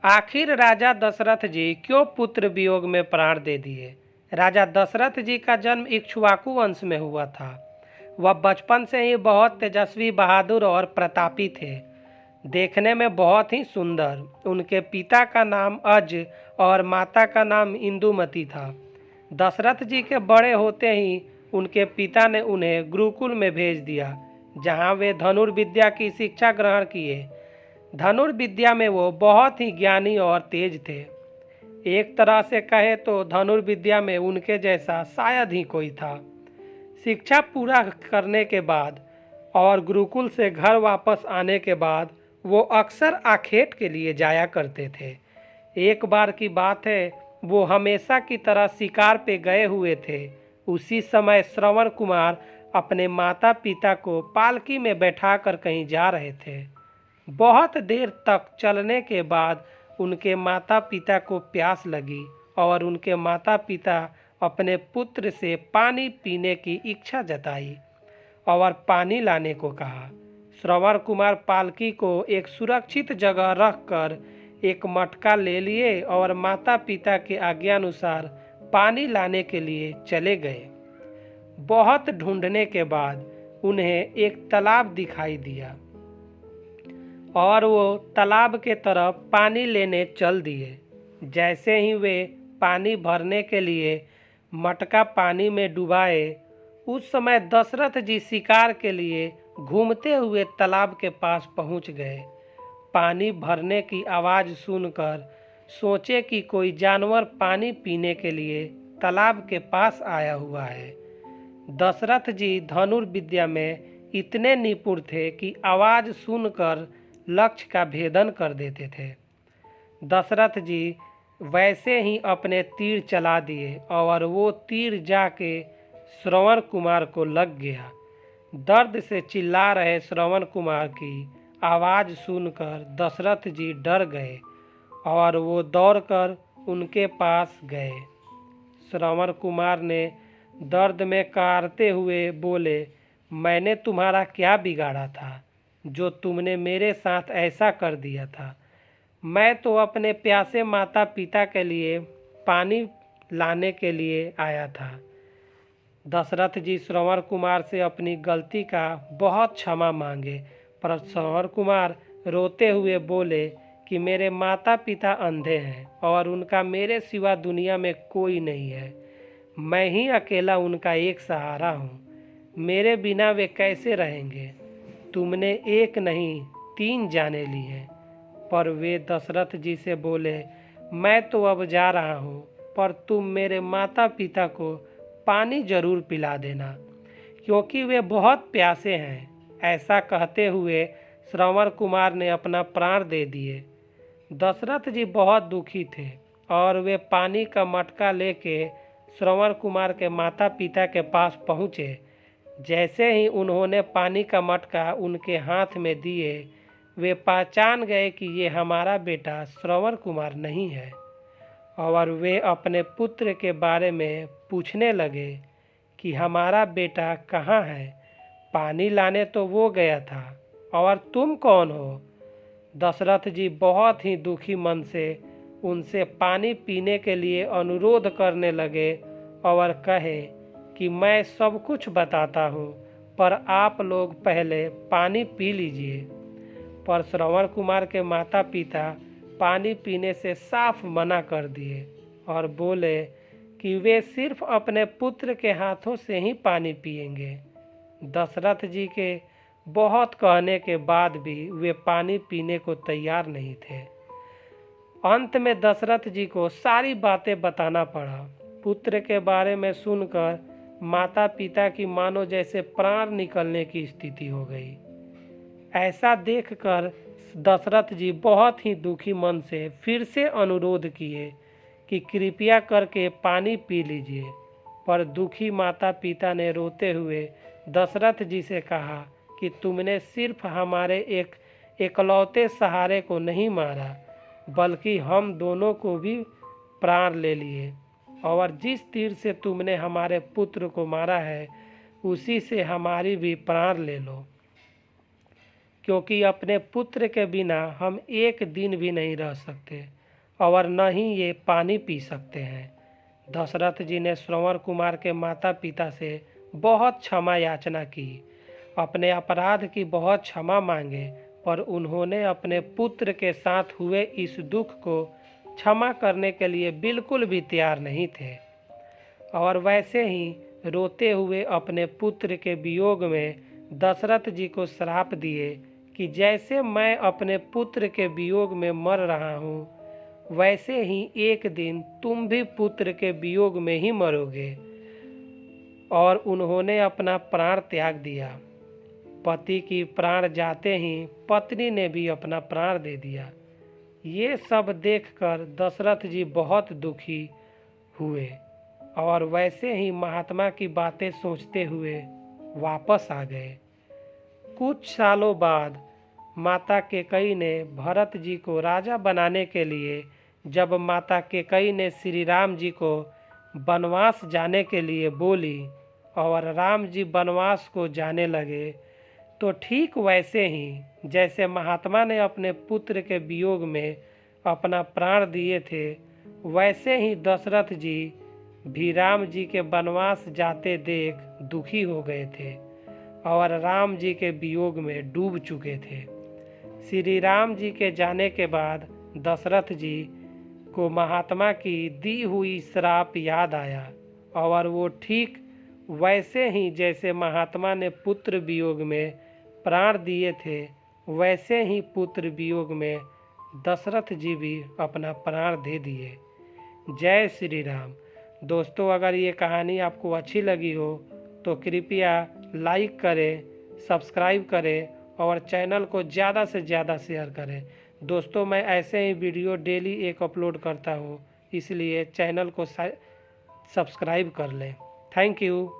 आखिर राजा दशरथ जी क्यों पुत्र वियोग में प्राण दे दिए। राजा दशरथ जी का जन्म इक्ष्वाकु वंश में हुआ था। वह बचपन से ही बहुत तेजस्वी, बहादुर और प्रतापी थे। देखने में बहुत ही सुंदर। उनके पिता का नाम अज और माता का नाम इंदुमती था। दशरथ जी के बड़े होते ही उनके पिता ने उन्हें गुरुकुल में भेज दिया, जहां वे धनुर्विद्या की शिक्षा ग्रहण किए। धनुर्विद्या में वो बहुत ही ज्ञानी और तेज थे। एक तरह से कहे तो धनुर्विद्या में उनके जैसा शायद ही कोई था। शिक्षा पूरा करने के बाद और गुरुकुल से घर वापस आने के बाद वो अक्सर आखेट के लिए जाया करते थे। एक बार की बात है, वो हमेशा की तरह शिकार पे गए हुए थे। उसी समय श्रवण कुमार अपने माता पिता को पालकी में बैठाकर कहीं जा रहे थे। बहुत देर तक चलने के बाद उनके माता पिता को प्यास लगी और उनके माता पिता अपने पुत्र से पानी पीने की इच्छा जताई और पानी लाने को कहा। श्रवण कुमार पालकी को एक सुरक्षित जगह रखकर एक मटका ले लिए और माता पिता के आज्ञानुसार पानी लाने के लिए चले गए। बहुत ढूंढने के बाद उन्हें एक तालाब दिखाई दिया और वो तालाब के तरफ पानी लेने चल दिए। जैसे ही वे पानी भरने के लिए मटका पानी में डुबाए, उस समय दशरथ जी शिकार के लिए घूमते हुए तालाब के पास पहुंच गए। पानी भरने की आवाज़ सुनकर सोचे कि कोई जानवर पानी पीने के लिए तालाब के पास आया हुआ है। दशरथ जी धनुर्विद्या में इतने निपुण थे कि आवाज़ सुनकर लक्ष्य का भेदन कर देते थे। दशरथ जी वैसे ही अपने तीर चला दिए और वो तीर जाके श्रवण कुमार को लग गया। दर्द से चिल्ला रहे श्रवण कुमार की आवाज़ सुनकर दशरथ जी डर गए और वो दौड़कर उनके पास गए। श्रवण कुमार ने दर्द में कारते हुए बोले, मैंने तुम्हारा क्या बिगाड़ा था जो तुमने मेरे साथ ऐसा कर दिया था। मैं तो अपने प्यासे माता पिता के लिए पानी लाने के लिए आया था। दशरथ जी श्रवण कुमार से अपनी गलती का बहुत क्षमा मांगे, पर श्रवण कुमार रोते हुए बोले कि मेरे माता पिता अंधे हैं और उनका मेरे सिवा दुनिया में कोई नहीं है। मैं ही अकेला उनका एक सहारा हूँ। मेरे बिना वे कैसे रहेंगे। तुमने एक नहीं 3 जाने ली हैं। पर वे दशरथ जी से बोले, मैं तो अब जा रहा हूँ, पर तुम मेरे माता पिता को पानी जरूर पिला देना, क्योंकि वे बहुत प्यासे हैं। ऐसा कहते हुए श्रवण कुमार ने अपना प्राण दे दिए। दशरथ जी बहुत दुखी थे और वे पानी का मटका लेके श्रवण कुमार के माता पिता के पास पहुँचे। जैसे ही उन्होंने पानी का मटका उनके हाथ में दिए, वे पहचान गए कि ये हमारा बेटा श्रवण कुमार नहीं है और वे अपने पुत्र के बारे में पूछने लगे कि हमारा बेटा कहाँ है। पानी लाने तो वो गया था, और तुम कौन हो। दशरथ जी बहुत ही दुखी मन से उनसे पानी पीने के लिए अनुरोध करने लगे और कहे कि मैं सब कुछ बताता हूँ, पर आप लोग पहले पानी पी लीजिए। पर श्रवण कुमार के माता पिता पानी पीने से साफ मना कर दिए और बोले कि वे सिर्फ अपने पुत्र के हाथों से ही पानी पिएंगे। दशरथ जी के बहुत कहने के बाद भी वे पानी पीने को तैयार नहीं थे। अंत में दशरथ जी को सारी बातें बताना पड़ा। पुत्र के बारे में सुनकर माता पिता की मानो जैसे प्राण निकलने की स्थिति हो गई। ऐसा देखकर दशरथ जी बहुत ही दुखी मन से फिर से अनुरोध किए कि कृपया करके पानी पी लीजिए। पर दुखी माता पिता ने रोते हुए दशरथ जी से कहा कि तुमने सिर्फ हमारे एक एकलौते सहारे को नहीं मारा, बल्कि हम दोनों को भी प्राण ले लिए, और जिस तीर से तुमने हमारे पुत्र को मारा है उसी से हमारी भी प्राण ले लो। क्योंकि अपने पुत्र के बिना हम एक दिन भी नहीं रह सकते और न ही ये पानी पी सकते हैं। दशरथ जी ने श्रवण कुमार के माता पिता से बहुत क्षमा याचना की, अपने अपराध की बहुत क्षमा मांगे, पर उन्होंने अपने पुत्र के साथ हुए इस दुख को क्षमा करने के लिए बिल्कुल भी तैयार नहीं थे। और वैसे ही रोते हुए अपने पुत्र के वियोग में दशरथ जी को श्राप दिए कि जैसे मैं अपने पुत्र के वियोग में मर रहा हूँ, वैसे ही एक दिन तुम भी पुत्र के वियोग में ही मरोगे। और उन्होंने अपना प्राण त्याग दिया। पति की प्राण जाते ही पत्नी ने भी अपना प्राण दे दिया। ये सब देखकर दशरथ जी बहुत दुखी हुए और वैसे ही महात्मा की बातें सोचते हुए वापस आ गए। कुछ सालों बाद माता कैकेयी ने भरत जी को राजा बनाने के लिए जब माता कैकेयी ने श्री राम जी को वनवास जाने के लिए बोली और राम जी वनवास को जाने लगे, तो ठीक वैसे ही जैसे महात्मा ने अपने पुत्र के वियोग में अपना प्राण दिए थे, वैसे ही दशरथ जी भी राम जी के वनवास जाते देख दुखी हो गए थे और राम जी के वियोग में डूब चुके थे। श्री राम जी के जाने के बाद दशरथ जी को महात्मा की दी हुई श्राप याद आया और वो ठीक वैसे ही जैसे महात्मा ने पुत्र वियोग में प्राण दिए थे, वैसे ही पुत्र वियोग में दशरथ जी भी अपना प्राण दे दिए। जय श्री राम। दोस्तों, अगर ये कहानी आपको अच्छी लगी हो तो कृपया लाइक करें, सब्सक्राइब करें और चैनल को ज़्यादा से ज़्यादा शेयर करें। दोस्तों, मैं ऐसे ही वीडियो डेली एक अपलोड करता हूँ, इसलिए चैनल को सब्सक्राइब कर लें। Thank you.